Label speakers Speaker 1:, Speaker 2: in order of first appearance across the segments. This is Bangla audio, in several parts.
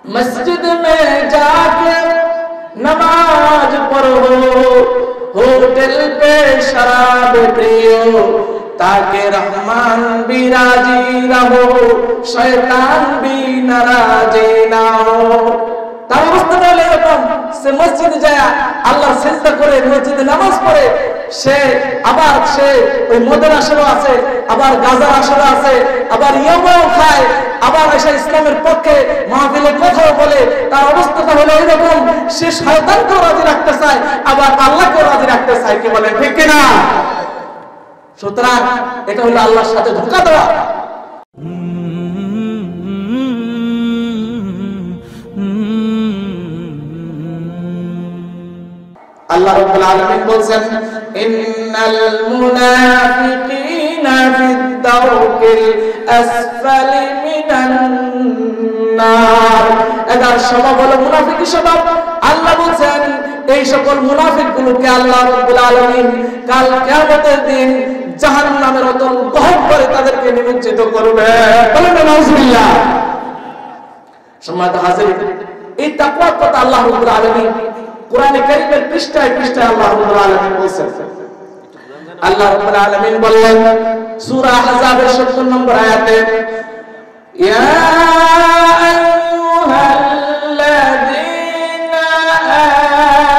Speaker 1: मस्जिद में जाके नमाज पढ़ो, होटल पे शराब पियो, ताकि रहमान भी राजी रहो, शैतान भी नाराजी ना हो। তার অবস্থাটা হলো এরকম, সে মসজিদে যায় আল্লাহর সিজদা করে মসজিদে নামাজ পড়ে, সে আবার সে ওই মদের আসরে আছে, আবার গাঁজার আসরে আছে, আবার ইয়াবাও খায়, আবার এসে ইসলামের পক্ষে মাহফিলে কথাও বলে। তার অবস্থাটা হলো এরকম, সে শয়তানকেও রাজি রাখতে চায়, আবার আল্লাহকেও রাজি রাখতে চায়। কি বলেন ঠিক কিনা? সুতরাং এটা হলো আল্লাহর সাথে ধোঁকা দেওয়া। আল্লাহ রাব্বুল আলামিন বলেন, ইন্নাল মুনাফিকিনা ফিদ দারকিল আসফালি মিনান নার। এটার স্বভাব হলো মুনাফিকি স্বভাব। আল্লাহ বলেন এই সকল মুনাফিকগুলোকে আল্লাহ রাব্বুল আলামিন কাল কিয়ামতের দিন জাহান্নামের অতল গহ্বর করে তাদেরকে নিমজ্জিত করবে। বলেন নাউজুবিল্লাহ। সম্মানিত হাজির, এই তাকওয়ার কথা আল্লাহ রাব্বুল আলামিন কুরআনে কারীমের পৃষ্ঠায় পৃষ্ঠায় আল্লাহ রাব্বুল আলামিন বলেছেন। আল্লাহ রাব্বুল আলামিন বললেন সূরা আহজাবের ৭০ নম্বর আয়াতে, ইয়া আইয়ুহাল্লাযীনা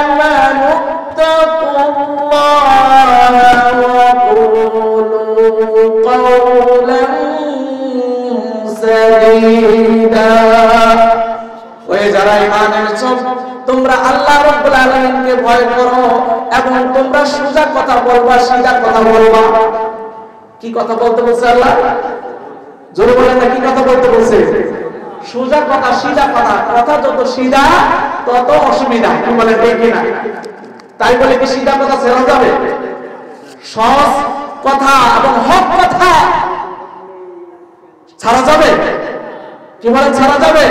Speaker 1: আমানু তাকুল্লাহা ওয়া কুলু কাওলান সাদীদা। ওই যারা ঈমান এনেছো, তোমরা আল্লাহ রাব্বুল আলামিনকে ভয় করো এবং তোমরা সোজা কথা বলবা, সিধা কথা বলবা। কি কথা বলতে বলছে আল্লাহ? জোরে বলেন না, কি কথা বলতে বলছে? সোজা কথা, সিধা কথা। কথা যত সিধা তত অসুবিধা। কি বলেন ঠিক কিনা? তাই বলে কি সিধা কথা ছেড়ে যাবে? সহজ কথা এবং হক কথা ছাড়া যাবে? কি বলেন ছাড়া যাবে?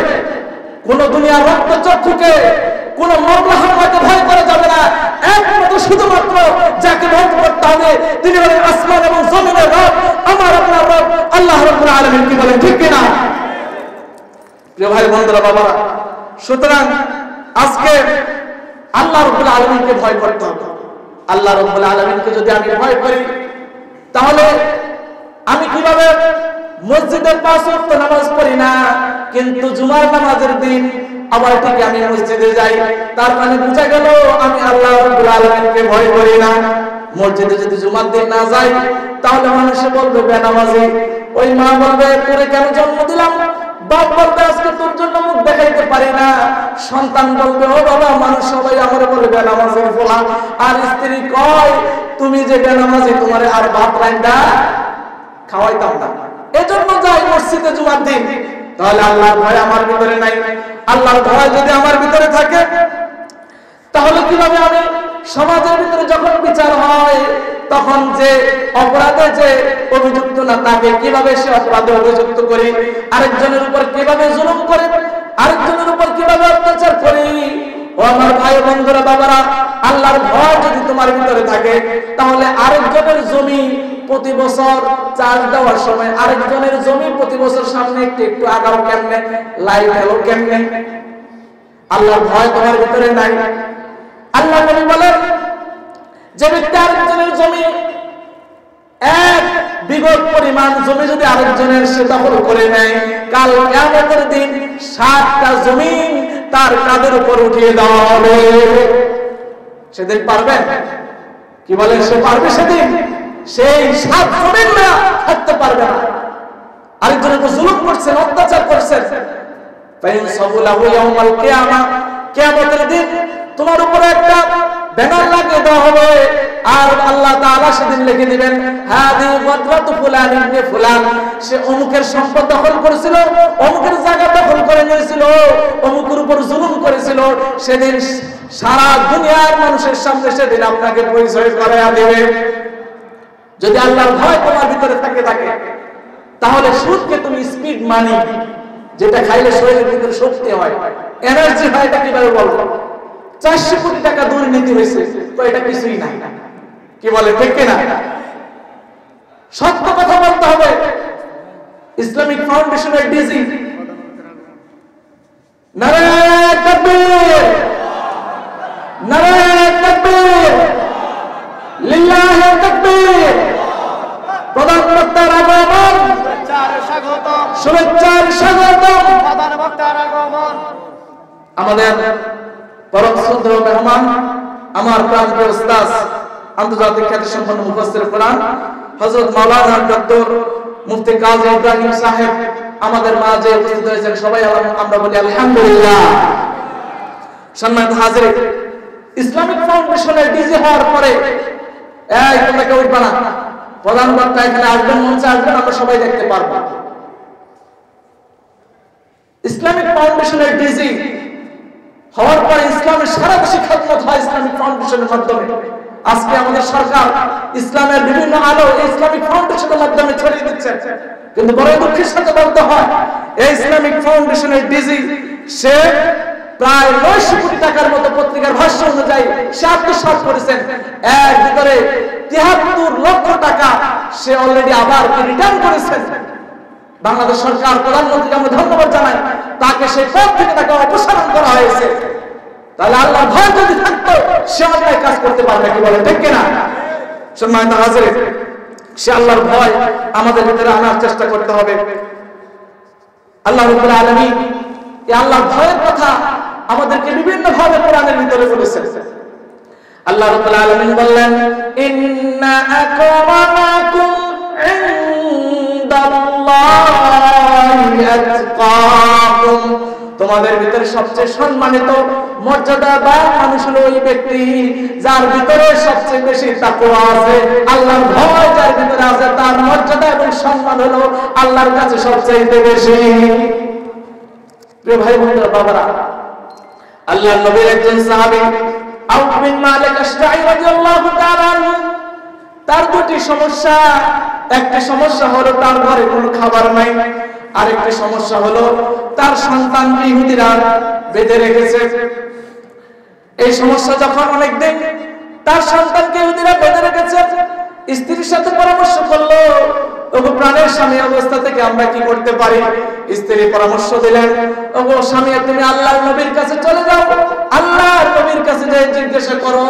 Speaker 1: কোন দুনিয়ার রক্তচক্ষুকে কোন মামলা হামলাকে ভয় করা যাবে না। একমাত্র শুধুমাত্র যাকে ভয় করতে হবে তিনি হলেন আসমান এবং জমিনের রব, আমার আপনার রব আল্লাহ রাব্বুল আলামিন। কি বলেন ঠিক কিনা? প্রিয় ভাই বন্ধুরা, বাবারা, সুতরাং আজকে আল্লাহ রাব্বুল আলামিনকে ভয় করতে হবে। আল্লাহ রাব্বুল আলামিনকে যদি আমি ভয় করি, তাহলে আমি কিভাবে মসজিদে ৫ ওয়াক্ত নামাজ পড়ি না, কিন্তু জুমার নামাজের দিন আবার ঠিক আমি মসজিদে যাই, তার মানে বোঝা গেল আমি আল্লাহ রাব্বুল আলামিনকে ভয় করি না। মসজিদে যদি জুমার দিন না যাই, তাহলে মানুষে বলবে বেনামাজি। ওই মা বলবে তোরে কেন জন্ম দিলাম, বাপ বলবে আজকে তোর জন্য মুখ দেখাইতে পারি না, সন্তান বলবে ও বাবা মানুষ সবাই আমার বলে বেনামাজির ফোলা, আর স্ত্রী কয় তুমি যে বেনামাজি তোমারে আর ভাত রাইন্দা খাওয়াইতাম না। এজন্য যাই মসজিদে জুমার দিন। তাহলে আল্লাহর ভয় আমার ভিতরে নাই। আল্লাহর ভয় যদি আমার ভিতরে থাকে, তাহলে কিভাবে আমি সমাজের ভিতরে যখন বিচার হয় তখন যে অপরাধে যে অভিযুক্ত না তাকে কিভাবে সে অপরাধে অভিযুক্ত করি, আরেকজনের উপর কিভাবে জুলুম করে, আরেকজনের উপর কিভাবে অত্যাচার করি। ও আমার ভাই বন্ধুরা, বাবারা, আল্লাহর ভয় যদি তোমার ভিতরে থাকে, তাহলে আরেকজনের জমি প্রতি বছর চাষ দেওয়ার সময় আরেকজনের জমি প্রতি বছর সামনে একটু একটু আগাও কেমনে, লাইট এলো কেমনে? আল্লাহর ভয় তোমার ভিতরে নাই। আল্লাহ নবী বলেন যে ব্যক্তি আরেকজনের জমি এক বিঘত পরিমাণ জমি যদি আরেকজনের সে দখল করে নেয়, কাল কিয়ামতের দিন ৭টা জমি তার কাঁধের উপর উঠিয়ে দেওয়া হবে। সেদিন পারবেন? কি বলেন, সে পারবে সেদিন? সেই ৭ জমিন না থাকতে পারবে না। আরেকজনের উপর জুলুম করছেন, অত্যাচার করছেন, ফাইনসাবুলাহু ইয়াউমাল কিয়ামা, কিয়ামতের দিন তোমার উপরে একটা ব্যানার লাগিয়ে দেওয়া হবে, আর আল্লাহ তাআলা সেদিন লিখে দিবেন হাদি গদওয়াতু ফুলান ইবনে ফুলান, সে অমুকের সম্পদ দখল করেছিল, অমুকের জায়গা দখল করে নিয়েছিল, অমুকের উপর জুলুম করেছিল। সেদিন সারা দুনিয়ার মানুষের সামনে সেদিন আপনাকে পরিচয় করায়া দিবে। যদি আল্লাহর ভয় তোমার ভিতরে থাকে তাহলে সুদকে তুমি স্পিড মানি, যেটা খাইলে শরীরের ভিতরে শক্তি হয়, এনার্জি হয়, এটা কিভাবে বলবো? ৪০০ কোটি টাকা দুর্নীতি হয়েছে, তো এটা কিছুই নাই। কি বলে ঠিক কিনা? সত্য কথা বলতে হবে। ইসলামিক ফাউন্ডেশনের ডিজি নারে তাকবীর, নারে তাকবীর, লিল্লাহি তাকবীর। প্রধান বক্তার আগমন, শুভেচ্ছার স্বাগতম। প্রধান বক্তার আগমন। আমাদের পরম শ্রদ্ধেয় মেহমান, আমার প্রাণপ্রিয় উস্তাদ, আন্তর্জাতিক খ্যাতিসম্পন্ন মুফাসসির কোরআন হযরত মাওলানা ডক্টর মুফতি কাজী ইব্রাহিম সাহেব আমাদের মাঝে উপস্থিত হয়েছেন। সবাই আমরা বলি আলহামদুলিল্লাহ। সম্মানিত হাজির, ইসলামিক ফাউন্ডেশনের ডিজি হওয়ার পরে তোমরা কেউ উঠবা না, প্রধান বক্তা এখানে আসবেন, মঞ্চে আসবেন, আমরা সবাই দেখতে পারবো। ইসলামিক ফাউন্ডেশনের ডিজি হওয়ার পরে ইসলামের সারা দেশে খেদমত হয় ইসলামিক ফাউন্ডেশনের মাধ্যমে। আজকে আমাদের সরকার ইসলামের বিভিন্ন আলো ইসলামিক ফাউন্ডেশনের মাধ্যমে ছড়িয়ে দিচ্ছে, কিন্তু বড় দুঃখের সাথে বলতে হয় এই ইসলামিক ফাউন্ডেশনের ডিজি সে প্রায় 900 কোটি টাকার মতো পত্রিকার ভাষ্য অনুযায়ী সে আত্মসাৎ করেছেন। এর ভিতরে 73 লক্ষ টাকা সে অলরেডি আবার রিটার্ন করেছেন। বাংলাদেশ সরকার প্রধানমন্ত্রীকে আমরা ধন্যবাদ জানাই, তাকে সেই পদ থেকে তাকে অপসারণ করা হয়েছে। তাহলে আল্লাহর ভয় যদি থাকতো সে অন্যায় কাজ করতে পারবে, কি বলে ঠিক কিনা? সম্মানিত হাজির, সে আল্লাহর ভয় আমাদের ভিতরে আনার চেষ্টা করতে হবে। আল্লাহ রাব্বুল আলামিন এই আল্লাহর ভয়ের কথা আমাদেরকে বিভিন্ন ভাবে কোরআনের ভিতরে বলেছেন। আল্লাহ রাব্বুল আলামিন বললেন, ইন্না আকরামাকুম ইনদাল্লাহি আতকাকুম, তোমাদের ভিতরে সবচেয়ে সম্মানিত মর্যাদাবান মানুষ হলো ওই ব্যক্তি যার ভিতরে সবচেয়ে বেশি তাকওয়া আছে। আল্লাহর ভয় যার ভিতরে আছে তার মর্যাদা এবং সম্মান হলো আল্লাহর কাছে সবচেয়ে বেশি। প্রিয় ভাই বোনেরা, বাবারা, আল্লাহর নবীর একজন সাহাবী আউফ বিন মালিক আশজাঈ রাদিয়াল্লাহু তাআলা আনহু, তার দুটি সমস্যা। একটা সমস্যা হলো তার ঘরে কোনো খাবার নাই, আরেকটি সমস্যা হলো তার সন্তান ইহুদিরা বেঁধে রেখেছে। এই সমস্যা যখন অনেকদিন তার সন্তানকে ইহুদিরা বেঁধে রেখেছে, স্ত্রীর সাথে পরামর্শ করলো, ওগো প্রাণের স্বামী অবস্থা থেকে আমরা কি করতে পারি? স্ত্রী পরামর্শ দিলেন, ওগো স্বামী তুমি আল্লাহর নবীর কাছে চলে যাও, আল্লাহর নবীর কাছে যাই জিজ্ঞাসা করো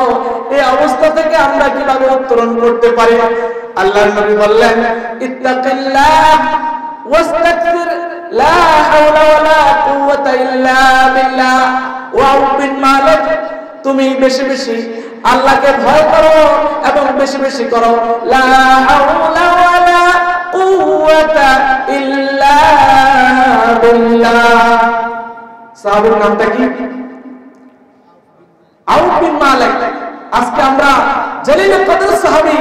Speaker 1: এই অবস্থা থেকে আমরা কিভাবে উত্তরণ করতে পারি। আল্লাহর নবী বললেন, ইত্তাকিল্লাহ ওয়াস্তাগফির লা হাওলা ওয়ালা কুওয়াতা ইল্লা বিল্লাহ। ওয়াউফ বিন মালিক, তুমি বেশি বেশি আল্লাহকে ভয় করো এবং বেশি বেশি করো লা হাওলা ওয়ালা কুওয়াতা ইল্লা বিল্লাহ। সাহাবীর নামটা কি? আউফ বিন মালিক। আজকে আমরা জলিলুল কদর সাহাবী,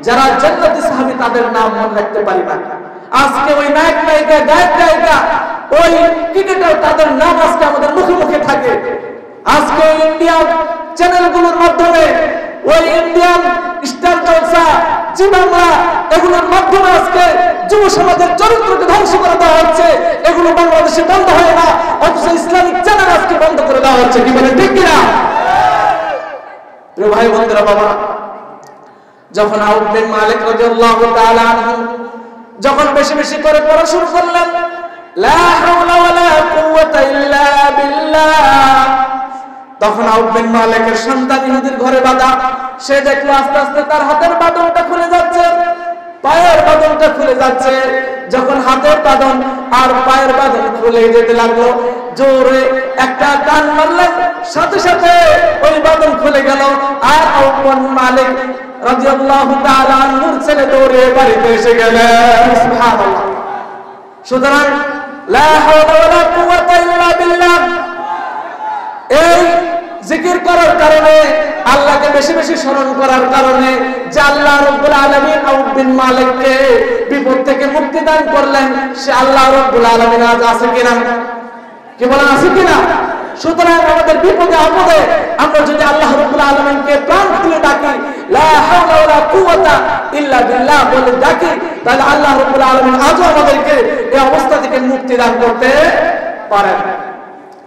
Speaker 1: যারা জান্নাতি সাহাবী, তাদের নাম মনে রাখতে পারি না। আজকে ওই নায়ক নায়িকা, গায়ক গায়িকা, ওই ক্রিকেটার, তাদের নাম আজকে আমাদের মুখে মুখে থাকে। আজকে ইন্ডিয়ান চ্যানেলগুলোর মাধ্যমে, ওই ইন্ডিয়ান স্টার জলসা, জি বাংলা, এগুলোর মাধ্যমে আজকে যুব সমাজের চরিত্রকে ধ্বংস করে দেওয়া হচ্ছে। এগুলো বাংলাদেশে বন্ধ হয় না, অথচ ইসলামিক চ্যানেল আজকে বন্ধ করে দেওয়া হচ্ছে, কি বলেন ঠিক কিনা? প্রিয় ভাই বোনেরা, বাবা, যখন আউফ বিন মালিক রাদিয়াল্লাহু তাআলা আনহু যখন বেশি বেশি করে পড়া শুরু করলেন লা হাওলা ওয়ালা কুওয়াতা ইল্লা বিল্লাহ, তখন আউফ বিন মালিকের সন্তান ইহুদির ঘরে বাঁধা। সে দেখলো আস্তে আস্তে তার হাতের বাঁধনটা খুলে যাচ্ছে, পায়ের বাঁধনটা খুলে যাচ্ছে। যখন হাতের বাঁধন আর পায়ের বাঁধন খুলে যেতে লাগলো, জোরে একটা টান মারলেন, সাথে সাথে ওই বাঁধন খুলে গেল। আর আউফ বিন মালিক রাদিয়াল্লাহু তাআলা আনহুর ছেলে দৌড়ে বাড়িতে এসে গেলেন। সুবহানাল্লাহ। সুতরাং লা হাওলা ওয়ালা কুওয়াতা ইল্লা বিল্লাহ, এই জিকির করার কারণে, আল্লাহকে বেশি বেশি স্মরণ করার কারণে যে আল্লাহ রাব্বুল আলামিন আউফ বিন মালিককে বিপদ থেকে মুক্তি দান করলেন, সে আল্লাহ রাব্বুল আলামিন আজ আছে কিনা? কি বলেন, আছে কিনা? সুতরাং আমাদের বিপদে আপদে আমরা যদি আল্লাহ রাব্বুল আলামিনকে প্রাণ খুলে ডাকি, লা হাওলা ওয়ালা কুওয়াতা ইল্লা বিল্লাহ বলে ডাকি, তাহলে আল্লাহ রাব্বুল আলামিন আজও আমাদেরকে এই অবস্থা থেকে মুক্তি দান করতে পারেন।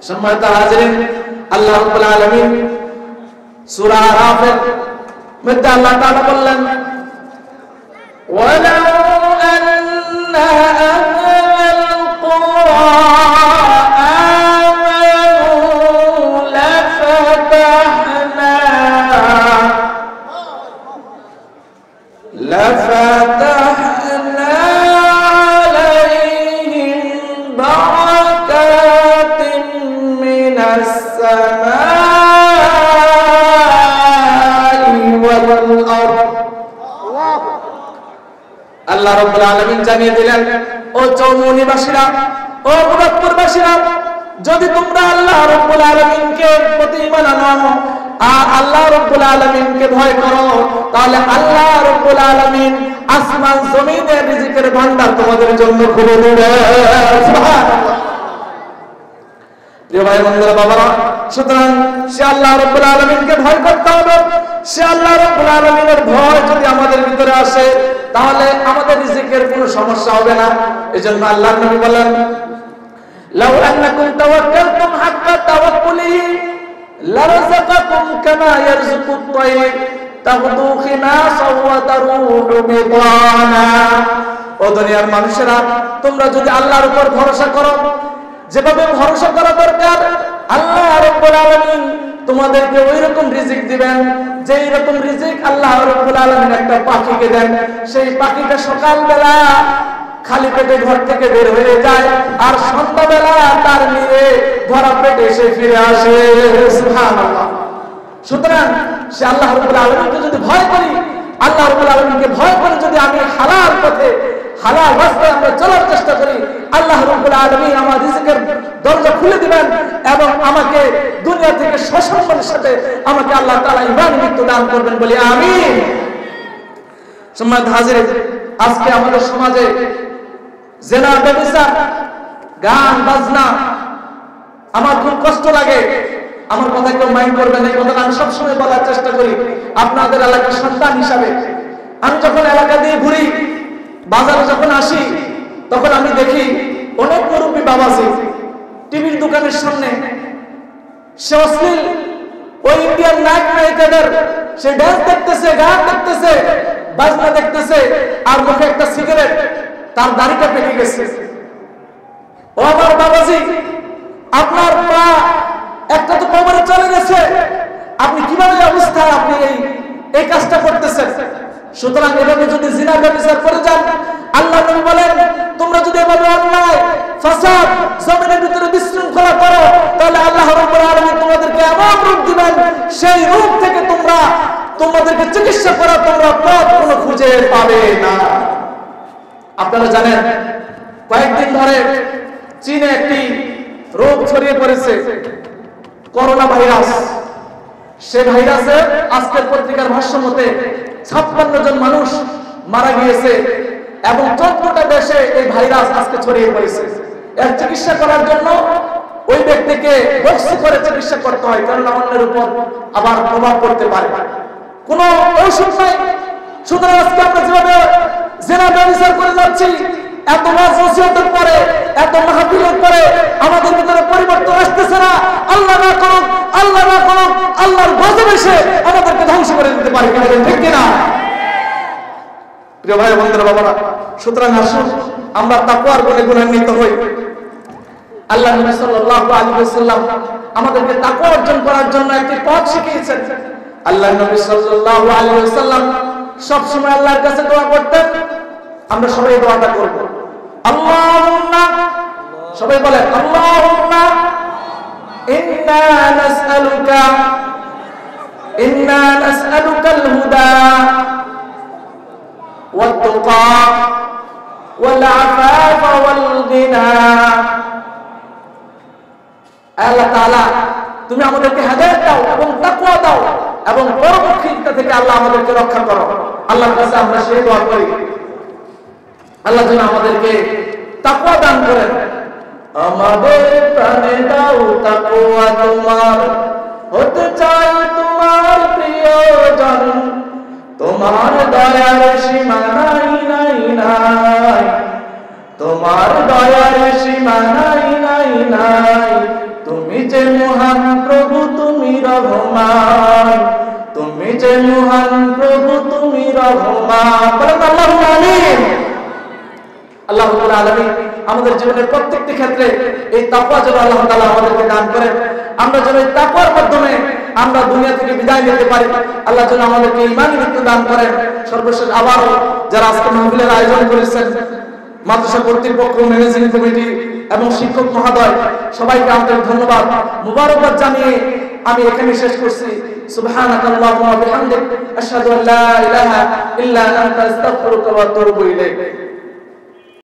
Speaker 1: সম্মানিত হাজিরিন, আল্লাহ রাব্বুল আলামিন সূরা আরাফের মধ্যে আল্লাহ তাআলা বললেন, ওয়ালাউ আন্না আহলাল কুরআ আমানু রাব্বুল আলামিন জানিয়ে দিলেন, ও চৌমুহনীবাসীরা, ও মুরাদপুরবাসীরা, যদি তোমরা আল্লাহ রাব্বুল আলামিনকে প্রতি ঈমান আনো আর আল্লাহ রাব্বুল আলামিনকে ভয় করো, তাহলে আল্লাহ রাব্বুল আলামিন আসমান জমিনের রিজিকের ভান্ডার তোমাদের জন্য খুলে দেবে। সুবহানাল্লাহ। প্রিয় ভাই বন্ধুরা, বাবারা, সুতরাং সে আল্লাহ রাব্বুল আলামিনকে ভয় করতে হবে। সে আল্লাহ রাব্বুল আলামিনের ভয় যদি আমাদের ভিতরে আসে, তাহলে আমাদের রিজিকের কোনো সমস্যা হবে না। এজন্য আল্লাহর নবী বলেন, লাউ আন্নাকুম তাওয়াক্কালতুম হাক্কা তাওয়াক্কুলিহি লারাযাকাকুম কামা ইয়ারযুকুত তায়র তাগদু খিমাসান ওয়া তারুহু বিতানা। ও দুনিয়ার মানুষেরা, তোমরা যদি আল্লাহর উপর ভরসা করো, যেভাবে ভরসা করা দরকার, আল্লাহ রাব্বুল আলামিন তোমাদেরকে ওইরকম রিজিক দিবেন যেই রকম রিজিক আল্লাহ রাব্বুল আলামিন একটা পাখিকে দেন। সেই পাখিটা সকালবেলা খালি পেটে ঘর থেকে বের হয়ে যায় আর সন্ধ্যাবেলা তার নিয়ে ভরা পেটে এসে ফিরে আসে। সুবহানাল্লাহ। সুতরাং সে আল্লাহ রাব্বুল আলামিনকে যদি ভয় করি, আল্লাহ রাব্বুল আলামিনকে ভয় করে যদি আমি হালাল পথে হালাল রাস্তায় আমরা চলার চেষ্টা করি, আল্লাহ রাব্বুল আলামিন আমার রিজিকের দরজা খুলে দিবেন এবং আমাকে দুনিয়া থেকে সসম্মানের সাথে আমাকে আল্লাহ তাআলা ঈমানের মৃত্যু দান করবেন বলি আমিন। সম্মানিত হাজির, আজকে আমাদের সমাজে জিনা, ব্যভিচার, গান বাজনা, আমার খুব কষ্ট লাগে। আমার কথা কেউ মাইন্ড করবেন, এই কথাটা আমি সবসময় বলার চেষ্টা করি আপনাদের এলাকার সন্তান হিসাবে। আমি যখন এলাকা দিয়ে ঘুরি, বাজারে যখন আসি, তখন আমি দেখি অনেক মুরব্বী বাবাজি টিভির দোকানের সামনে সে অশ্লীল ওই ইন্ডিয়ান নায়ক নায়িকাদের সে ডান্স দেখতেছে, গান দেখতেছে, বাজনা দেখতেছে, আর মুখে একটা সিগারেট, তার দাড়িটা পেকে গেছে। ও আমার বাবাজি, আপনার পা একটা তো কবরে চলে গেছে, আপনি কিভাবে অবস্থায় আপনি এই কাজটা করতেছেন? সুতরাং এভাবে যদি জিনা ব্যভিচার করে যান, আল্লাহ নবী বলেন, তোমরা যদি এভাবে অন্যায় ফাসাদ জমিনের ভিতরে বিশৃঙ্খলা করো, তাহলে আল্লাহ রাব্বুল আলামিন তোমাদেরকে এমন রূপ দিবেন, সেই রূপ থেকে তোমাদেরকে চিকিৎসা করা তোমরা পথ কোনো খুঁজে পাবে না। আপনারা জানেন, কয়েকদিন ধরে চীনে একটি রোগ ছড়িয়ে পড়েছে, করোনা ভাইরাস। সে ভাইরাসে আজকের পত্রিকার ভাষ্য মতে 56 জন মানুষ মারা গিয়েছে এবং 14টা দেশে এই ভাইরাস আজকে ছড়িয়ে পড়েছে। এর চিকিৎসা করার জন্য ওই ব্যক্তিকে বক্সি করে চিকিৎসা করতে হয়, কারণ অন্যের উপর আবার প্রভাব পড়তে পারে। কোনো ঔষধ নাই। সুতরাং আজকে আমরা যেভাবে জিনা ব্যভিচার করে যাচ্ছি, এত ওয়াজ-নসিহতের পরে, এত মাহফিলের পরে আমাদের ভিতরে পরিবর্তন আসতেছে না। আল্লাহ না করুক, আল্লাহ না করুক, আল্লাহর গজব এসে আমাদেরকে ধ্বংস করে দিতে পারে, ঠিক কিনা? প্রিয় ভাই বন্ধুরা, বাবারা, সুতরাং আসুন আমরা তাকওয়ার গুণে গুণান্বিত হই। আল্লাহ নবী সাল্লাল্লাহু আলাইহি ওয়াসাল্লাম আমাদেরকে তাকওয়া অর্জন করার জন্য একটি পথ শিখিয়েছেন। আল্লাহ নবী সাল্লাল্লাহু আলাইহি ওয়াসাল্লাম সব সময় আল্লাহর কাছে দোয়া করতেন। আমরা সবাই দোয়াটা করব, আল্লাহুম্মা, সবাই বলেন, আল্লাহুম্মা ইন্না নাসআলুকাল হুদা ওয়াত তুকা ওয়াল আফাফা ওয়াল গিনা। আল্লাহ তাআলা, তুমি আমাদেরকে হেদায়েত দাও এবং তাকওয়া দাও এবং পরমুখীতা থেকে আল্লাহ আমাদেরকে রক্ষা করো। আল্লাহর কাছে আমরা সেই দোয়া করি, আল্লাহ যেন আমাদেরকে তাকওয়া দান করেন। আমাদের প্রাণে দাও তাকওয়া তোমার, হতে চাই তোমার প্রিয়জন, তোমার দয়ার সীমা নাই নাই নাই, তোমার দয়ার সীমা নাই নাই নাই। তুমি যে মহান প্রভু, তুমি রহমান, তুমি যে মহান প্রভু, তুমি রহমান। বলেন আল্লাহুম্মা আমিন। আল্লাহ রাব্বুল আলামিন আমাদের জীবনের প্রত্যেকটি ক্ষেত্রে এই তাকওয়া যেন আল্লাহ তাআলা আমাদেরকে দান করেন। আমরা যেন এই তাকওয়ার মাধ্যমে আমরা দুনিয়া থেকে বিদায় নিতে পারি। আল্লাহ যেন আমাদেরকে ঈমানি মৃত্যু দান করেন। সর্বশেষ আবারও যারা আজকে মাহফিলের আয়োজন করেছেন, মাদ্রাসা কর্তৃপক্ষ, ম্যানেজিং কমিটি এবং শিক্ষক মহোদয়, সবাইকে আন্তরিক ধন্যবাদ, মুবারকবাদ জানিয়ে আমি এখানে শেষ করছি। সুবহানাকাল্লাহুম্মা ওয়া বিহামদিক, আশহাদু আল্লা ইলাহা ইল্লা আনতা, আস্তাগফিরুকা ওয়া আতুবু ইলাইক।